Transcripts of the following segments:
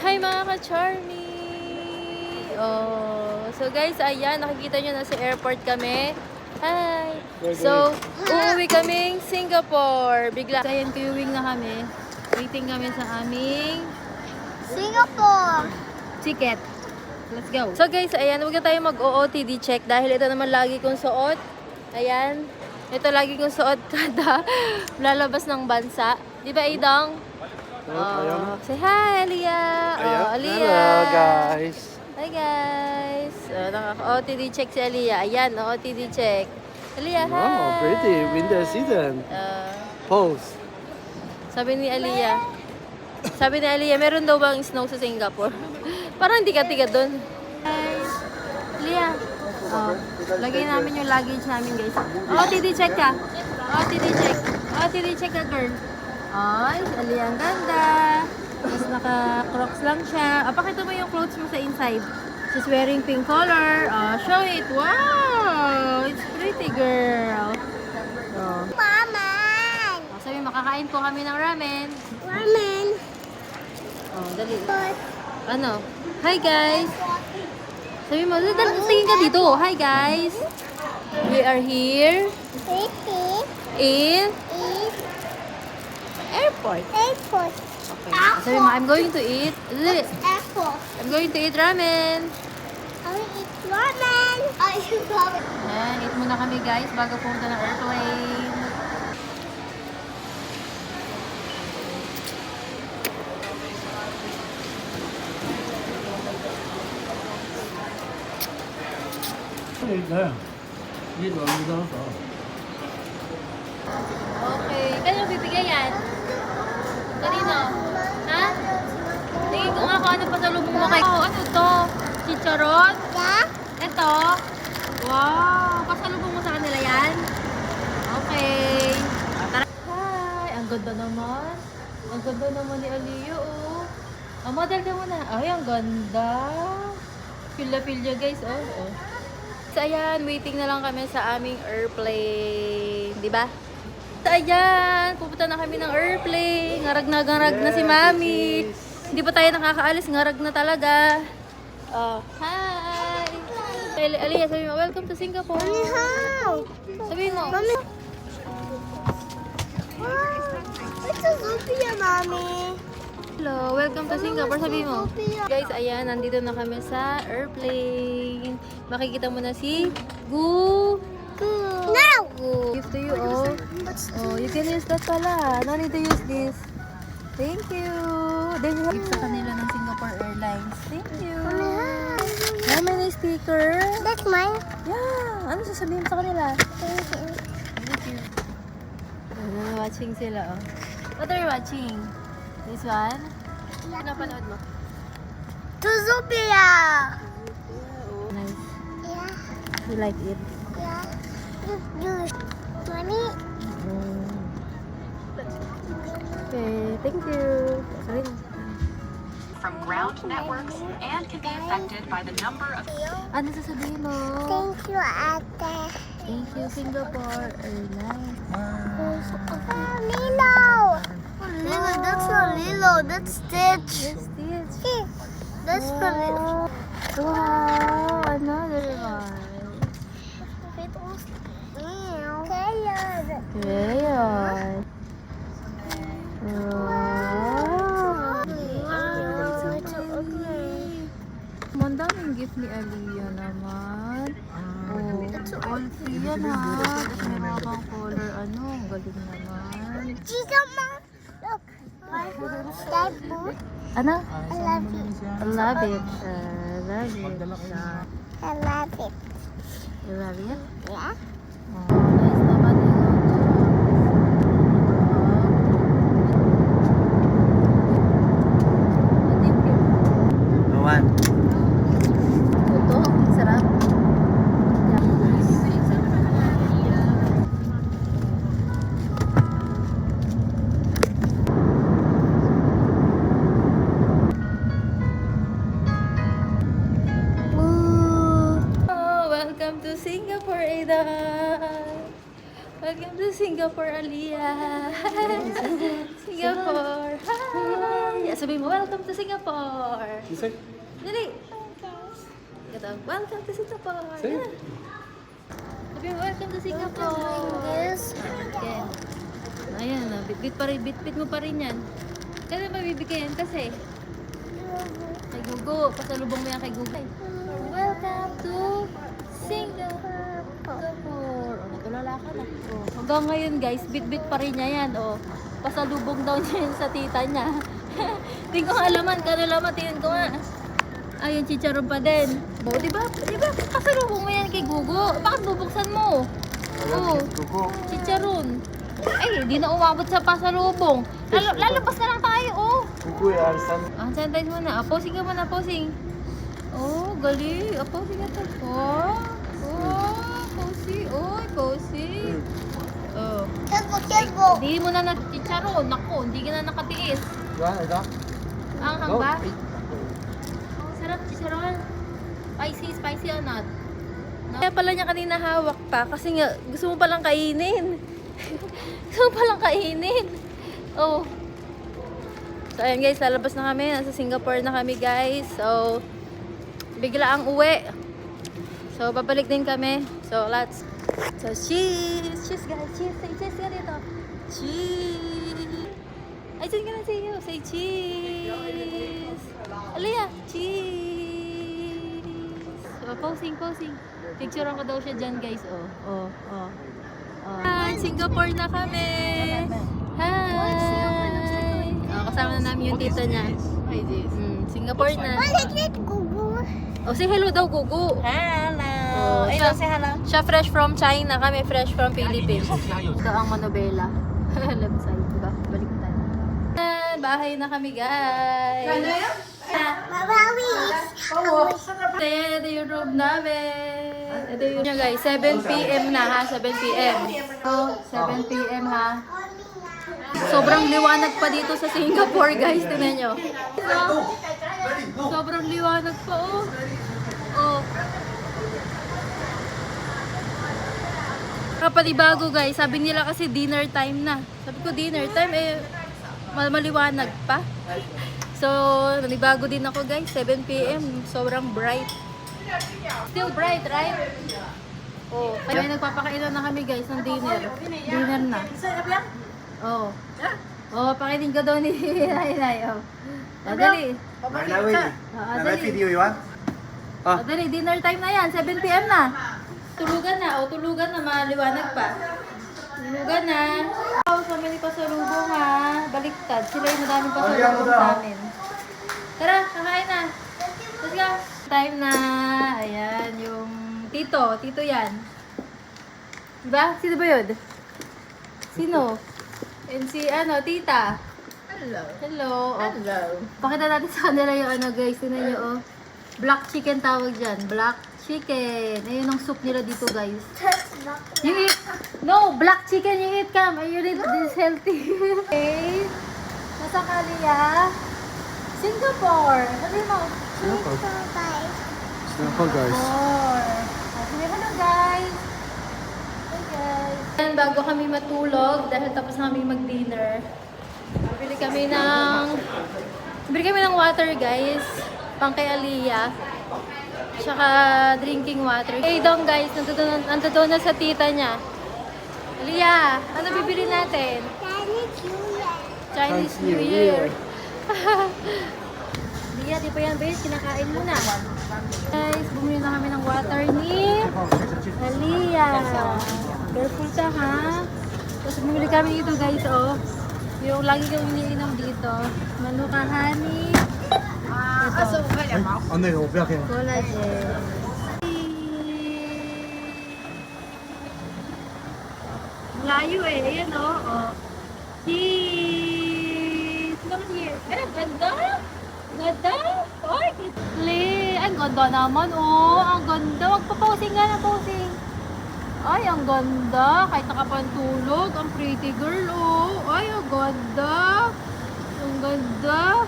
Hi mga ka-charmy! Oh, so guys, ayan, nakikita nyo na sa airport kami. Hi! So, uuwi kaming Singapore. Bigla, ayan, kuyuwing na kami. Waiting kami sa aming Singapore! ticket. Let's go. So guys, ayan, huwag na tayo mag-OOTD check dahil ito naman lagi kong suot. Ayan. Ito lagi kong suot kada lalabas ng bansa. Di ba, Idong? Oh, say hi, Aliyah. Oh, Aliyah. Hello, guys. Hi, guys. Naka-OOTD check si Aliyah. Ayan, OOTD check. Aliyah, hi. Wow, pretty. Winter season. Pose. Sabi ni Aliyah, meron daw bang snow sa Singapore? Parang hindi ka-tiga doon. Guys, Aliyah. Oh, lagay namin yung luggage namin, guys. OOTD check ka. OOTD check. OOTD check ka, girl. Ay, si Aliyah ang ganda. Tapos naka-crocs lang siya. Pakita mo yung clothes mo sa inside. She's wearing pink color. Show it. Wow! It's pretty, girl. Oh. Maman! Sabi, makakain po kami ng ramen. Ramen! Oh, dali. Ano? Hi, guys. Sabi mo, tingin ka dito. Hi, guys. We are here in airport. Airport. Okay. Sabi mo, I'm going to eat. Dali. Airport. I'm going to eat ramen. I will eat ramen. I should have it. Ayan, eat muna kami, guys, bago pumunta ng airplane. Okay. Kanino bibigay yan? Kanino? Ha? Tingin ko nga kung ano pasalubong mo kay... Oh, ano to? Chicharon? Yeah? Ito? Wow! Pasalubong mo sa kanila yan? Okay. Tara. Hi! Ang ganda naman. Ang ganda naman ni Aliyah, oh. Model ka muna. Ay, ang ganda. Feel-na-feel guys, oh. Oh. So, ayan, waiting na lang kami sa aming airplane. Diba? So, ayan, pupunta na kami ng airplane. Ngarag na si Mami. Hindi pa tayo nakakaalis, ngarag na talaga. Oh, hi! Aliyah, sabi mo, welcome to Singapore. How? Sabihin mo. Mommy. Wow! It's a Sophia, Mommy. Hello, welcome to Singapore. Sabi mo. Sophia. Guys, ayan, nandito na kami sa airplane. Makikita mo na si Gu. No! Gu. Give to you, oh. Oh, you can use that pala. No need to use this. Thank you. Then, give sa kanila ng Singapore Airlines. Thank you. How many sticker? That's mine. Yeah. Ano sasabihin sa kanila? Thank you. Thank you. Watching sila, oh. What are you watching? This one? Napanood mo? To Sophia! Nice. Yeah. You like it? Yeah. You. Mommy. Okay, thank you. Sorry. From ground networks and can be affected by the number of Ano sasabihin mo? Thank you, Ate. Thank you, Singapore Airlines. Lilo! Lilo, that's not Lilo, that's Stitch. Yes, this. See, that's for Lilo. Wow, another one. It was colored. Ayan. Wow. Ang daming gift ni Aliyah naman. Oh, all free yan ha. Tapos meron kang color, ano, ang galing naman. Chica, Mom, look. That book, Ano? I love it. I love it. Love it. I love it. You love it? Yeah? Oh, nice naman yun. Thank you. One. Ito, ang sarap. Oh, welcome to Singapore, Ada. Welcome to Singapore, Aliyah. Singapore. Hi. Sabihin mo, welcome to Singapore. You say? Dali. Ito, welcome to Singapore. Say it. Sabihin mo, welcome to Singapore. This. Okay. Ayan, bit mo pa rin yan. Kaya mabibigyan kasi. Kay Gugu, pasalubong mo yan kay Gugu. Welcome to Singapore. Oh, natulala ka na. Oh, hanggang ngayon guys, bit pa rin niya yan. Oh, pasalubong daw niya yun sa tita niya. Tingin ko nga alaman, kanalaman, tingin ko nga. Ayun, chicharon pa din. Oh, diba, pasalubong mo yan kay Gugu. Bakit bubuksan mo? Oh, chicharon. Ay, di na umabot sa pasalubong. Lalabas na lang tayo, oh. Kukuy, Arsan. Sanitize mo na. Posing ka muna, posing. Oh, gali. Posing ka to. Oh, posing. Oy, posing. Oh. Tempo. Hindi mo na chicharon. Naku, hindi ka na nakatiis. Diba? Ito? Ang hangba. Sarap chicharon. Spicy or not? No? Kaya pala niya kanina hawak pa kasi nga gusto mo palang kainin. Gusto mo palang kainin. Oh. So ayan guys, lalabas na kami. Nasa Singapore na kami guys. So bigla ang uwi. So babalik din kami. So cheers! Cheers guys! Cheers! Say cheers ka dito! Cheers! Ay, cheers ka na sa iyo! Say cheers! Aliyah! Cheers! So, posing. Picturean ko daw siya dyan guys. Oh. Hi! Singapore na kami! Hi! Kasama na namin yung tita niya. Singapore na. Gugu. Oh, say hello daw, Gugu. Hello. Oh, siya fresh from China, kami fresh from Philippines. Ito ang Manobela. Left side, diba? Balik tayo. Bahay na kami, guys. Mabawi. Ito yung room namin. Ito yung guys, 7 p.m. na ha, 7 p.m. So, 7 p.m. ha. Sobrang liwanag pa dito sa Singapore, guys. Tingnan nyo. Sobrang liwanag pa, oh. Oh. Kapalibago, guys. Sabi nila kasi dinner time na. Sabi ko, dinner time, maliwanag pa. So, nanibago din ako, guys. 7 p.m. Sobrang bright. Still bright, right? Oh, kaya nagpapakailan na kami, guys, ng dinner. Dinner na. Oh. Oh, pakinig ka daw ni Nay. Oh. Oh, dali. video you want? Oh, dali, dinner time na yan. 7 p.m. na. Tulugan na. O, tulugan na. Maliwanag pa. Tulugan na. Oh, sa may pasalubong ha. Baliktad. Sila yung madaming pasalubong sa amin. Tara, kakain na. Let's go. Time na. Ayan, yung tito. Tito yan. Diba? Sino ba yun? Sino? And si tita. Hello. Oh. Pakita natin sa kanila yung guys. Tingnan nyo, oh. Black chicken tawag dyan. Black chicken. Ayun ang soup nila dito, guys. You eat. No, black chicken you eat, Cam. You eat this healthy. Okay. Nasa Aliyah. Singapore. Sabi mo. Singapore, guys. Sabi hello, guys. Hey, guys. And bago kami matulog, dahil tapos na kami mag-dinner, bili kami ng water, guys. Pang kay Aliyah. Tsaka drinking water. Hey dong, guys, nandoon na sa tita niya. Aliyah, ano bibili natin? Chinese New Year. Aliyah, di pa yan, guys. Kinakain mo na. Guys, bumili na kami ng water ni Aliyah. Careful ka, ha? Tapos bumili kami dito, guys, oh. Yung lagi kong iniinom dito. Manuka honey. Ito. 哦，那个我不要给我。 Collagen. Layo eh. Ayan oh. Cheese! Come here. Ganda! Ganda! Ay! Ang ganda naman oh. Ang ganda. Magpa-posing nga na posing. Ay, ang ganda. Kahit nakapantulog. Ang pretty girl oh. Ay, ang ganda. Ang ganda.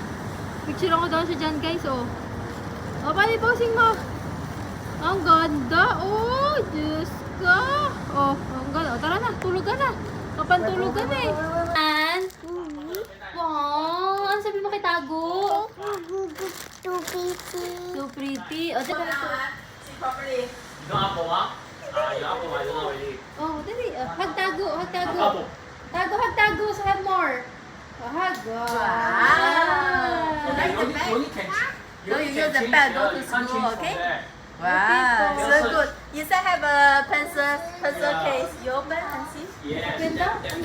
Picture ako daw siya dyan, guys, oh. Oh, paano posing mo? Ang ganda. Oh, Diyos ko. Oh, ang ganda. Oh, tara na, tulugan na. Kapantulugan eh. And, wow, ano sabi mo kay Tago? Too pretty. So pretty. O, dali na. Oh, dali. Hug Tago, hug Tago. Tago, hug Tago. So have more. Oh, hug. Wow. So you use the pad go to school, okay? Wow, so good. Inside have a pencil case. You open and see. Ganda. And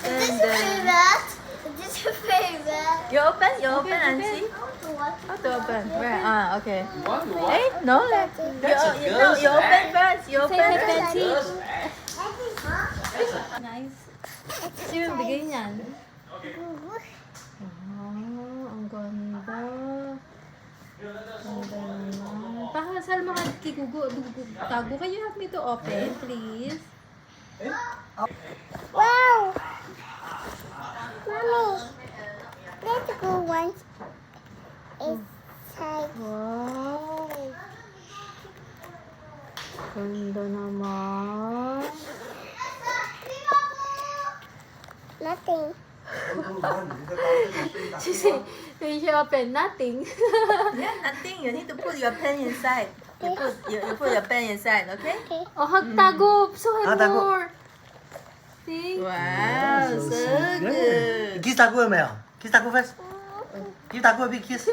Favorite. This is your favorite. you open and see. How to open? Where? Okay. Hey, no, you open first. You Say open hi, first. Betsy. Nice. Sino yung bigay niyan? Oh, ang ganda. Ang ganda. Pakasal mga kikugo. Tago, can you help me to open, please? Wow. Mommy. Let's go once. Inside. Wow. Ganda naman. Nothing. She said, when she open, nothing. Yeah, nothing. You need to put your pen inside. You put your pen inside, okay? Okay. Oh, hug Tago. So have Tago. more. See? Wow, so good. Kiss Taco 有没有 ？Kiss Taco first. Give Taco a big kiss.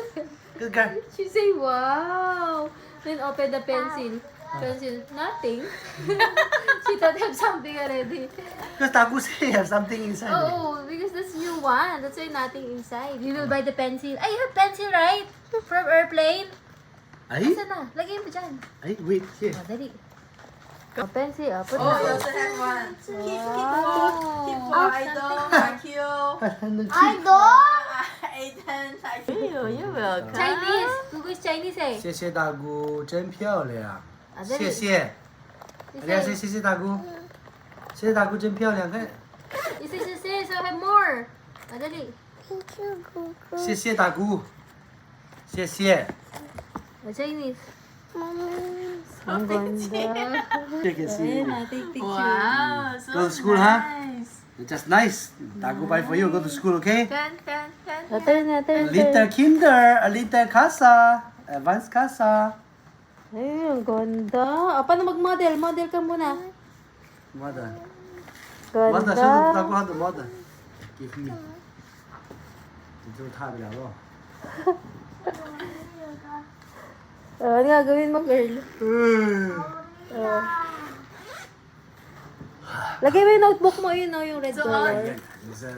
Good girl. She say, wow. Then open the pencil. Pencil, nothing. She thought have something already. Because Taco say have something inside. Oh, because that's new one. That's why nothing inside. You will buy the pencil. Ay, you have pencil, right? From airplane. Ay, Saan na? Lagay mo dyan. ay, wait, here. Oh, dali. Oh, pencil. Oh, put Oh, you it. also have one. Keep Wow. for idol, like you. I don't. Aiden, like you. You're welcome. Chinese. Google is Chinese eh. 谢谢大姑，真漂亮。啊这里谢谢，大家说谢谢大姑，谢谢大姑真漂亮，看， Isa, so have more. Ah, dali. Thank you, Google. 谢谢大姑，谢谢。 Oh, Chinese. Mommy. Ang ganda.这个 Ayun 是 na, take picture. Wow, so Go to school, huh? nice. just nice. 大姑 buy for you, go to school, okay? Pen. Oh, turn na, A turn. little kinder, a little casa, advanced casa. Ay, ang ganda. Ah, paano mag-model? Model ka muna. Mother, mother， Ganda. 是大姑好的 mother，give me。你就踏不了咯。 Ano gagawin mo, girl? Oh. Lagay mo yung notebook mo, yun, oh, yung red color. 你是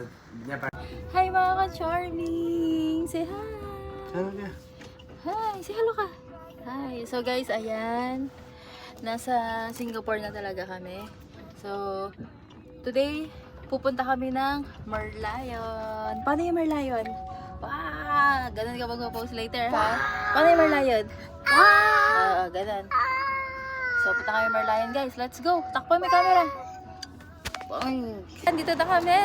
要不然。 Hi, mga ka-charming! Say hi! Hi! Say hello ka! Hi! So guys, ayan. Nasa Singapore na talaga kami. So, today, pupunta kami ng Merlion. Paano yung Merlion? Wow! Ganun ka mag-post later, ha? Paano yung Merlion? Wow! Ganun. So, punta kami Merlion, guys. Let's go! Takpan may camera! Dito na kami!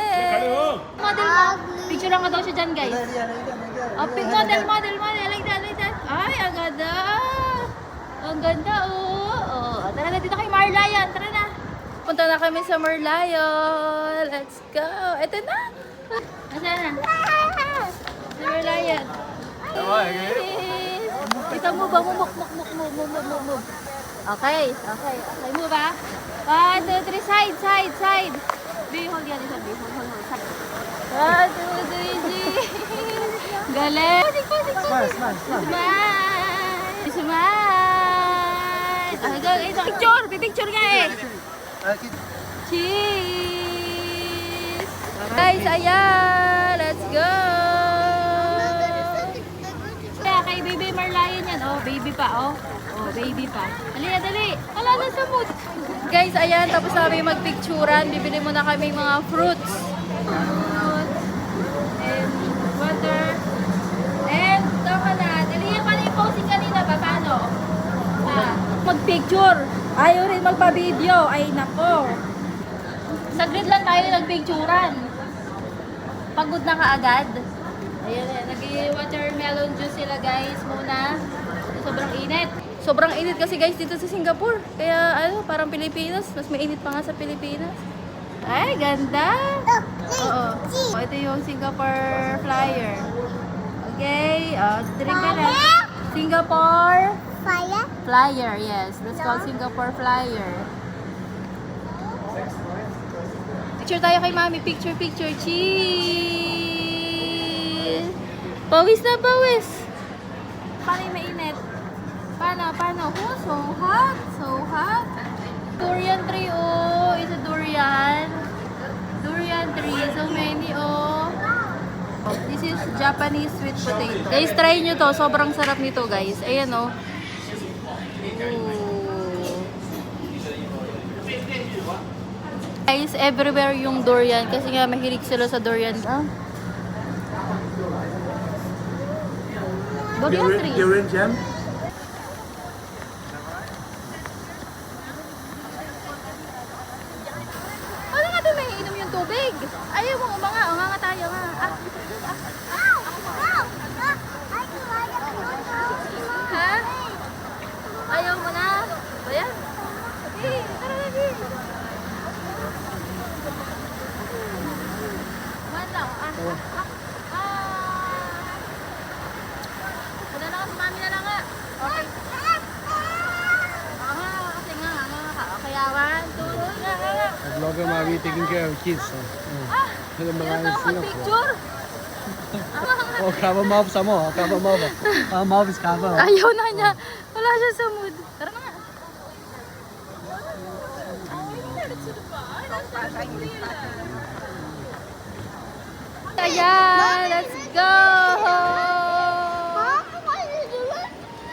Model mo! Picture lang ka daw siya dyan, guys. Oh, pink model. Like that. Ay, ang ganda. Ang ganda, oh. Oh, tara na, dito kay Merlion. Tara na. Punta na kami sa Merlion. Let's go. Ito na. Asan na? Sa Merlion. Kita mo ba? Move. Okay. Move ba? 1, 2, 3. Side. Be, hold yan. Hold. Side. 1, 2, 3. Galing. Smile. Smile. Ito. Picture nga eh. Cheese. Guys, ayan. Let's go. Kaya kay Baby Merlion yan. Oh, baby pa, oh. Oh, baby pa. Dali. Wala na sa mood. Guys, ayan. Tapos namin magpicturan. Bibili muna kami mga fruits. And water. And tama na. Dali, paano yung posing kanina ba? Paano? Magpicture. Ayaw rin magpa-video. Ay, nako. Saglit lang tayo nagpicturan. Pagod na kaagad. Ayan, nag-watermelon juice sila guys muna. Sobrang init. Sobrang init kasi guys dito sa Singapore. Kaya ano, parang Pilipinas. Mas mainit pa nga sa Pilipinas. Ay, ganda! Oo. Oh, ito yung Singapore flyer. Okay, drink ka na. Singapore Fire. flyer, yes. Let's call Singapore flyer. Picture tayo kay Mami. Picture. Cheese! Pawis na pawis! Paano yung mainit? Paano? Oh, so hot. Durian tree, oh. It's a durian. Durian tree. So many, oh. This is Japanese sweet potato. Guys, try nyo to. Sobrang sarap nito, guys. Ayan, oh. Guys, everywhere yung durian. Kasi nga, mahilig sila sa durian. Durian tree. Durian jam? Ano natin may inom yung tubig? Ayaw mo, umanga tayo nga. Ha? Ayaw mo na? Ayan. Okay, tara na, Bi. Wala. Wala na, si Mami na lang nga. Okay. Kasi nga. Kaya 1, 2, 3, nga. Vlogger Mami taking care of kids. So. Hello, Hindi mga na ako picture. Oh, cover mouth some more. Cover mouth. Mouth is cover. Ayaw na niya. Wala siya sa mood. Tara na nga. Ayan, let's go!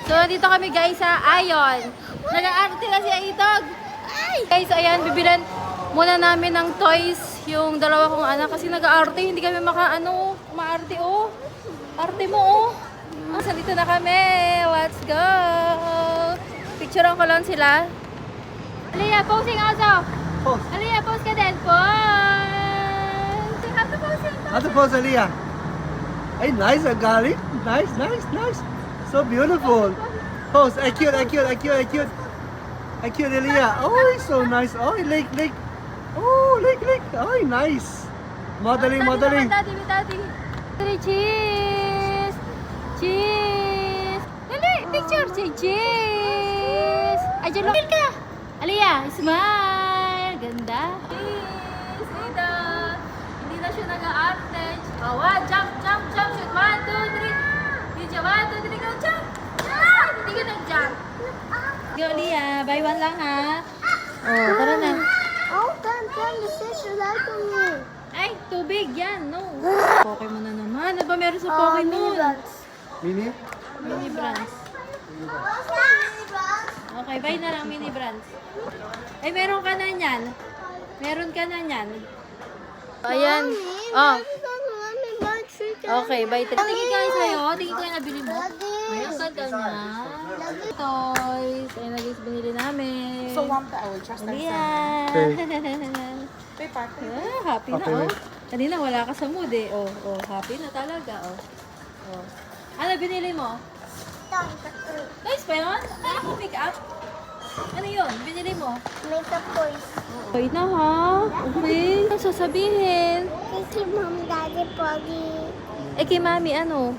So, dito kami guys sa Ion. Nag-aarte na si Aitog. Guys, ayan, bibilan muna namin ng toys yung dalawa kong anak kasi nag-aarte. Hindi kami umaarte, oh. Arte mo, oh. So, dito na kami. Let's go! Picturean ko lang sila. Aliyah, posing also. Pose. Aliyah, pose ka din. Pose! How to pose, Aliyah? Hey, nice, Agali. Nice. So beautiful. Pose. Cute, Aliyah. Oh, so nice. Oh, leg. Oh, leg. Oh, nice. Modeling. Daddy. Cheese! Dali, picture. Cheese! Ay, dyan lang ka. Aliyah, smile. Ganda. Cheese! Ito. Hindi na siya nag-aarte. Oh, jump, shoot. 1, 2, 3. DJ, 1, 2, 3, go, jump. Hindi ka nag-jump. Go, Aliyah. Buy one lang, ha? Oh, tara na. Oh, come, the sister like me. Ay, tubig yan. No. Pokemon na naman. Ano ba meron sa Pokemon? Mini? Mini brands. Okay, buy na lang mini brands. Ay, meron ka na niyan. Ayan. Oh. Okay, buy 3. Tingin ka sa'yo. Tingin ko yung nabili mo. Ay, ang ganda niya. Toys. Ayun na guys, binili namin. So one I will trust them. Ayan. Paper. Happy na, Okay. oh. Kanina wala ka sa mood, eh. Oh, happy na talaga, oh. Ano binili mo? Nice pa yun? Ano ko pick up? Ano yun? Binili mo? Makeup boys. Wait na, ha? Okay. Ano sasabihin? Thank you, Mom, Daddy, Poggy. Eh, kay Mami, ano?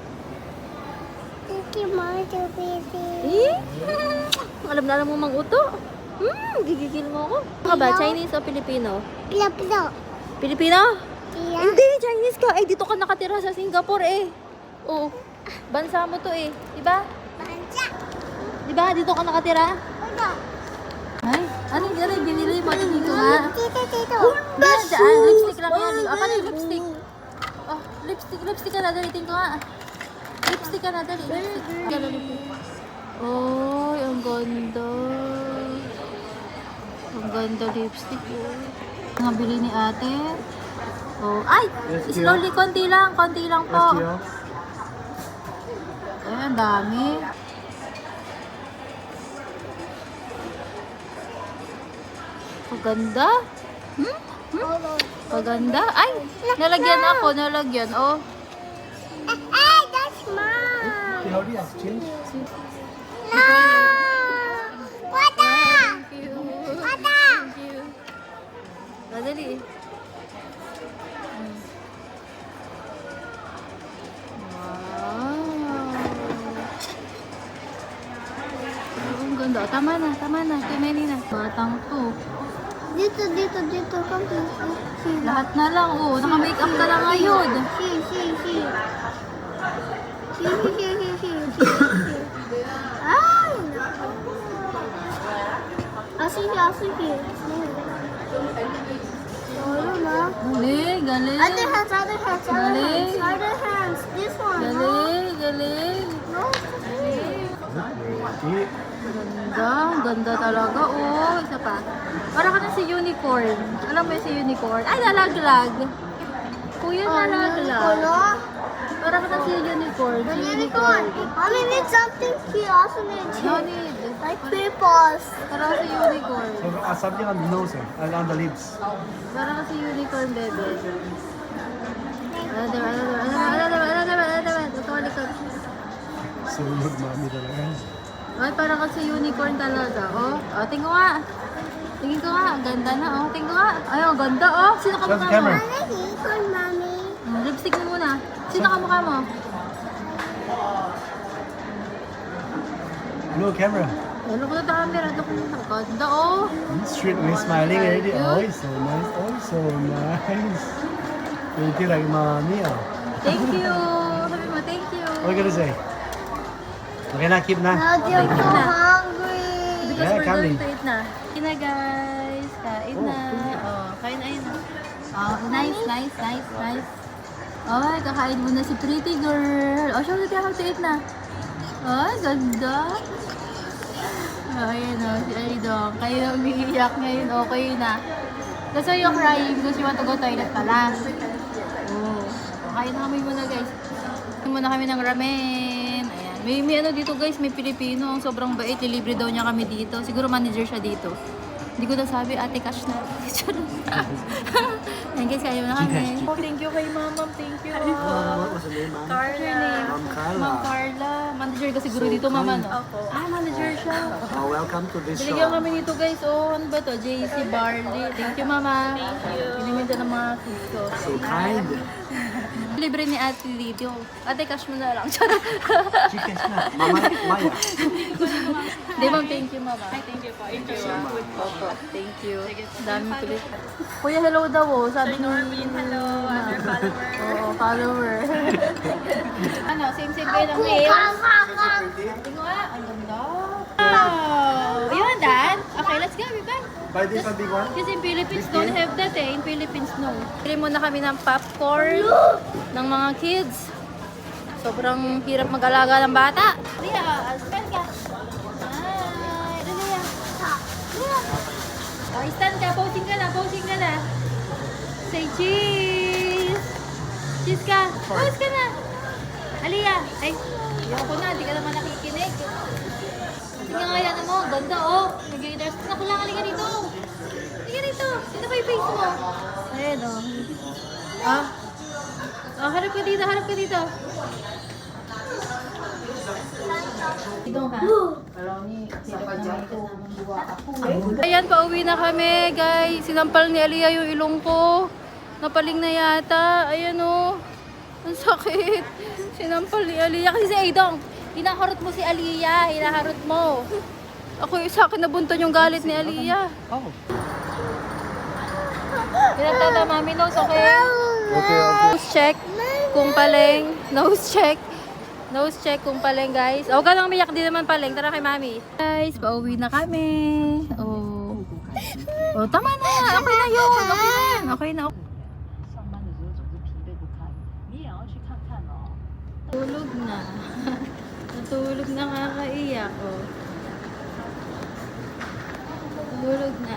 Thank you, Mom, to baby. Eh? Alam na alam mo mang-uto. Gigigil mo ako. Ano ka ba? Chinese o Filipino? Pilo. Filipino? Yeah. Hindi, Chinese ka. Eh, dito ka nakatira sa Singapore, eh. Oo. Bansa mo to, eh. Diba? Bansa. Diba? Dito ka nakatira? Uno. Ay, ano yung binili mo? Dito nga. Tito. Diyan, dyan. Lipstick lang yan. Paano yung lipstick? Oh, lipstick ka na. Dalitin ko nga. Lipstick ka na. Dali. Lipstick. Oh, ang ganda. Ang ganda lipstick. Ang bili ni ate. Oh, ay! Yes, Slowly, konti lang po. Yes, Ay, ang dami. Paganda. Paganda. Ay, nalagyan. Oh. Hey, that's Mom. How do you exchange? No. dali. Wow. Ang ganda. Tama na. Too many na. Batang to. Dito. Come here. Lahat na lang, oh. Naka-makeup ka lang ngayon. Here. Ay! I'll see here. Galing. Other hands. Galing. Other hands. This one. Galing. No. Ganda talaga, oh. Isa pa. Para ka na si unicorn. Alam mo yung si unicorn? Ay, nalaglag. Kuya, nalaglag. Para ka na si unicorn. Si Unicorn. Mommy needs something. He also needs No need. like pimples. Para ka si unicorn. Something on the nose and on the lips. Para ka si unicorn, bebe. Ano naman. Ito, likod. Sunod mami talaga. Ay, para ka si unicorn talaga, oh. Oh, tingin ko nga. Ang ganda na, oh. Tingin ko nga. Ay, ang ganda, oh. Sino ka Show the mukha mo? camera. Unicorn, mommy. Lipstick mo muna. Sino ka mukha mo? No camera. Ano ko na camera? Ano ko na? Ganda, oh. Straight away smiling already. Oh, it's so nice. Thank you like mommy. Oh. Thank you. Sabi mo, thank you. What are you gonna say? Okay na, keep na. Now you're so na. hungry. Because Yeah, we're Kami. going to eat na. Kain na, guys. Kain na. Oh, kain na yun. Oh, nice. Oh, kakain mo na si pretty girl. Oh, syempre, kaya to eat na. Oh, ganda. Oh, ayan o, si Aidong. Kayo umiiyak ngayon, okay na. That's why you're crying because you want to go toilet pala. Oh, kain na kami muna, guys. Kain muna kami ng ramen. Ayan. May ano dito, guys, may Pilipino. Ang sobrang bait. Lilibre daw niya kami dito. Siguro manager siya dito. Hindi ko na sabi, ate cash na. Ayan, guys, kaya na kami. Oh, thank you kay ma'am. Thank you. What was the name, ma'am? Carla. Ma'am Carla. Ma'am Carla. Manager ka siguro dito, mama, no? Ah, manager siya. Oh, welcome to this Binigyan shop. kami nito, guys. Oh, ano ba to? JC Barley. Thank you, mama. Thank you. Binimenta ng mga kids ko. So kind. Libre ni ate dito. Ate, cash mo na lang. Chicken na. Mama, Maya. Hindi, ma'am. Thank you, mama. Thank you po. Thank you. Opo. Thank you. Dami kulit. Kuya, hello daw, oh. Sabi nung... Hello, other follower. Oo, follower. Ano, same kayo ng nails? Tingnan nga, ang ganda. Wow! You want that? Okay, let's go, bye. Buy this one, big one. Kasi in Philippines don't have that eh. In Philippines, no. Pili muna kami ng popcorn ng mga kids. Sobrang hirap mag-alaga ng bata. Ria, stand ka. Hi, Ria. Oh, stand ka, posing ka na. Say cheese. Cheese ka. Pose ka na. Alia. Ay, ayoko na, di ka naman nakikinig. Tingnan nga yan mo, ganda oh. Nag-guitars. Naku lang, halika dito. Halika dito. Ito ba yung face mo? Ayan oh. Ah. Oh, harap ka dito. Ayan, pauwi na kami, guys. Sinampal ni Aliyah yung ilong ko. Napaling na yata. Ayan oh. Ang sakit. Sinampal ni Aliyah. Kasi si Aidong, hinaharot mo si Aliyah. Hinaharot mo. Ako yung sa akin nabunton yung galit ni Aliyah. Oh. Pinatata, mami, nose, okay? Okay. Nose check kung paleng. Nose check kung paleng, guys. Huwag ka nang umiyak, di naman paleng. Tara kay mami. Guys, pauwi na kami. Oh. Oh, tama na. Okay na yun. Okay na. Tulog na. Natulog na, kakaiyak. Oh. Tulog na.